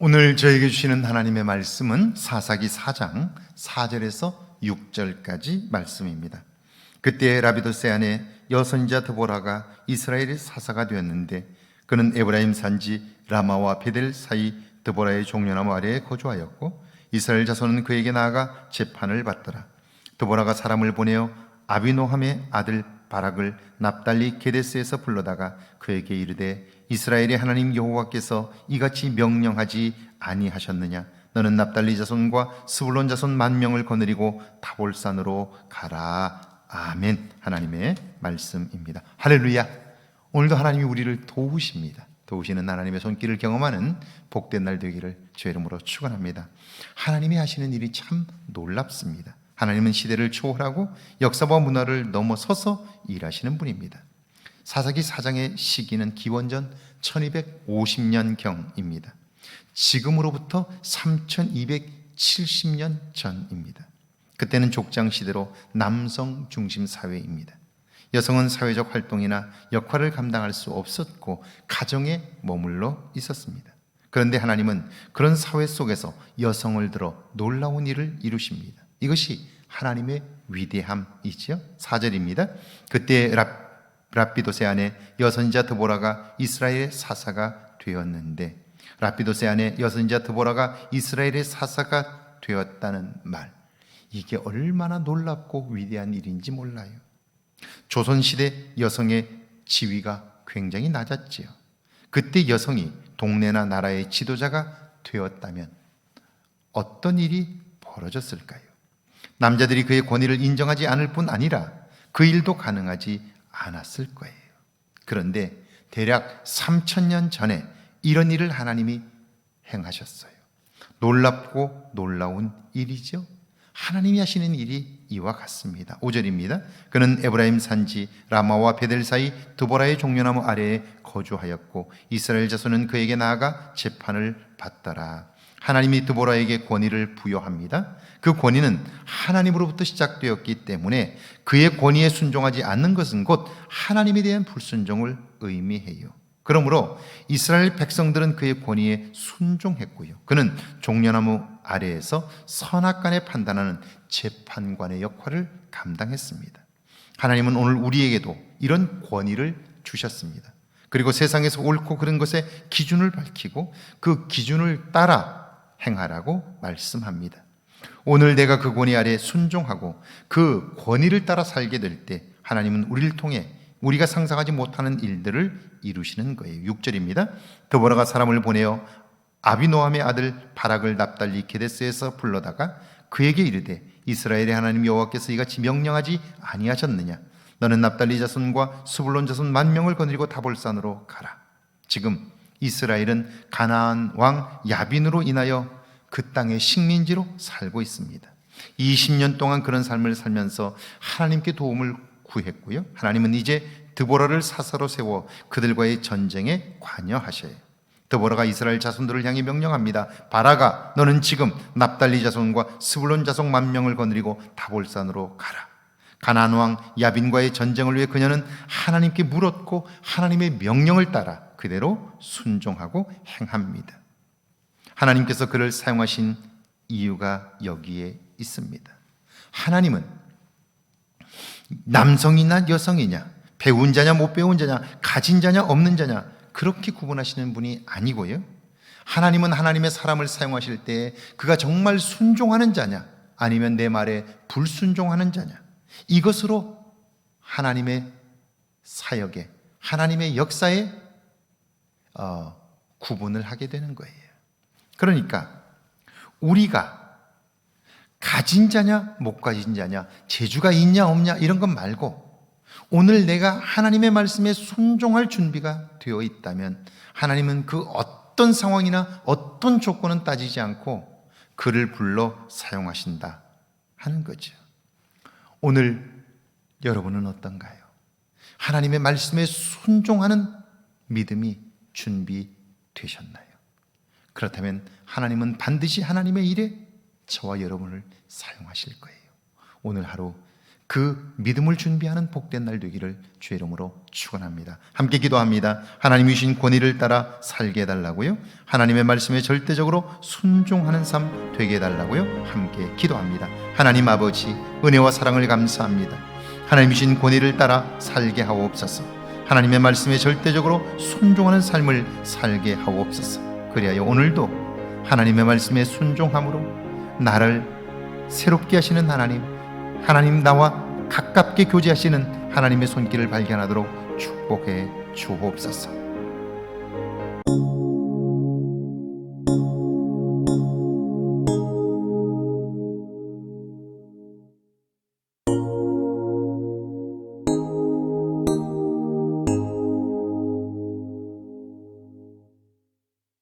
오늘 저에게 주시는 하나님의 말씀은 사사기 4장 4절에서 6절까지 말씀입니다. 그때 라비도세 아내 여선자 드보라가 이스라엘의 사사가 되었는데 그는 에브라임 산지 라마와 베델 사이 드보라의 종려나무 아래에 거주하였고 이스라엘 자손은 그에게 나아가 재판을 받더라. 드보라가 사람을 보내어 아비노함의 아들 바락을 납달리 게데스에서 불러다가 그에게 이르되 이스라엘의 하나님 여호와께서 이같이 명령하지 아니하셨느냐? 너는 납달리 자손과 스불론 자손 10,000명을 거느리고 다볼산으로 가라. 아멘. 하나님의 말씀입니다. 할렐루야. 오늘도 하나님이 우리를 도우십니다. 도우시는 하나님의 손길을 경험하는 복된 날 되기를 주의 이름으로 축원합니다. 하나님이 하시는 일이 참 놀랍습니다. 하나님은 시대를 초월하고 역사와 문화를 넘어서서 일하시는 분입니다. 사사기 4장의 시기는 기원전 1250년경입니다. 지금으로부터 3270년 전입니다. 그때는 족장 시대로 남성 중심 사회입니다. 여성은 사회적 활동이나 역할을 감당할 수 없었고 가정에 머물러 있었습니다. 그런데 하나님은 그런 사회 속에서 여성을 들어 놀라운 일을 이루십니다. 이것이 하나님의 위대함이지요. 4절입니다. 그때 라비도세 아내 여선자 드보라가 이스라엘의 사사가 되었는데, 라비도세 아내 여선자 드보라가 이스라엘의 사사가 되었다는 말, 이게 얼마나 놀랍고 위대한 일인지 몰라요. 조선시대 여성의 지위가 굉장히 낮았지요. 그때 여성이 동네나 나라의 지도자가 되었다면 어떤 일이 벌어졌을까요? 남자들이 그의 권위를 인정하지 않을 뿐 아니라 그 일도 가능하지 않았을 거예요. 그런데 대략 3000년 전에 이런 일을 하나님이 행하셨어요. 놀랍고 놀라운 일이죠. 하나님이 하시는 일이 이와 같습니다. 5절입니다. 그는 에브라임 산지 라마와 베델 사이 드보라의 종려나무 아래에 거주하였고 이스라엘 자손은 그에게 나아가 재판을 받더라. 하나님이 드보라에게 권위를 부여합니다. 그 권위는 하나님으로부터 시작되었기 때문에 그의 권위에 순종하지 않는 것은 곧 하나님에 대한 불순종을 의미해요. 그러므로 이스라엘 백성들은 그의 권위에 순종했고요. 그는 종려나무 아래에서 선악간에 판단하는 재판관의 역할을 감당했습니다. 하나님은 오늘 우리에게도 이런 권위를 주셨습니다. 그리고 세상에서 옳고 그른 것의 기준을 밝히고 그 기준을 따라 행하라고 말씀합니다. 오늘 내가 그 권위 아래 순종하고 그 권위를 따라 살게 될 때 하나님은 우리를 통해 우리가 상상하지 못하는 일들을 이루시는 거예요. 6절입니다. 드보라가 사람을 보내어 아비노함의 아들 바락을 납달리 게데스에서 불러다가 그에게 이르되 이스라엘의 하나님 여호와께서 이같이 명령하지 아니하셨느냐? 너는 납달리 자손과 스불론 자손 10,000명을 거느리고 다볼산으로 가라. 지금 이스라엘은 가나안 왕 야빈으로 인하여 그 땅의 식민지로 살고 있습니다. 20년 동안 그런 삶을 살면서 하나님께 도움을 구했고요. 하나님은 이제 드보라를 사사로 세워 그들과의 전쟁에 관여하셔요. 드보라가 이스라엘 자손들을 향해 명령합니다. 바라가 너는 지금 납달리 자손과 스불론 자손 10,000명을 거느리고 다볼산으로 가라. 가나안 왕 야빈과의 전쟁을 위해 그녀는 하나님께 물었고 하나님의 명령을 따라 그대로 순종하고 행합니다. 하나님께서 그를 사용하신 이유가 여기에 있습니다. 하나님은 남성이나 여성이냐, 배운 자냐 못 배운 자냐, 가진 자냐 없는 자냐 그렇게 구분하시는 분이 아니고요. 하나님은 하나님의 사람을 사용하실 때 그가 정말 순종하는 자냐 아니면 내 말에 불순종하는 자냐, 이것으로 하나님의 사역에, 하나님의 역사에 구분을 하게 되는 거예요. 그러니까 우리가 가진 자냐 못 가진 자냐, 재주가 있냐 없냐 이런 것 말고 오늘 내가 하나님의 말씀에 순종할 준비가 되어 있다면 하나님은 그 어떤 상황이나 어떤 조건은 따지지 않고 그를 불러 사용하신다 하는 거죠. 오늘 여러분은 어떤가요? 하나님의 말씀에 순종하는 믿음이 준비되셨나요? 그렇다면 하나님은 반드시 하나님의 일에 저와 여러분을 사용하실 거예요. 오늘 하루 그 믿음을 준비하는 복된 날 되기를 주의 이름으로 축원합니다. 함께 기도합니다. 하나님이 주신 권위를 따라 살게 해달라고요. 하나님의 말씀에 절대적으로 순종하는 삶 되게 해달라고요. 함께 기도합니다. 하나님 아버지, 은혜와 사랑을 감사합니다. 하나님이 주신 권위를 따라 살게 하옵소서. 하나님의 말씀에 절대적으로 순종하는 삶을 살게 하옵소서. 그리하여 오늘도 하나님의 말씀에 순종함으로 나를 새롭게 하시는 하나님 나와 가깝게 교제하시는 하나님의 손길을 발견하도록 축복해 주옵소서.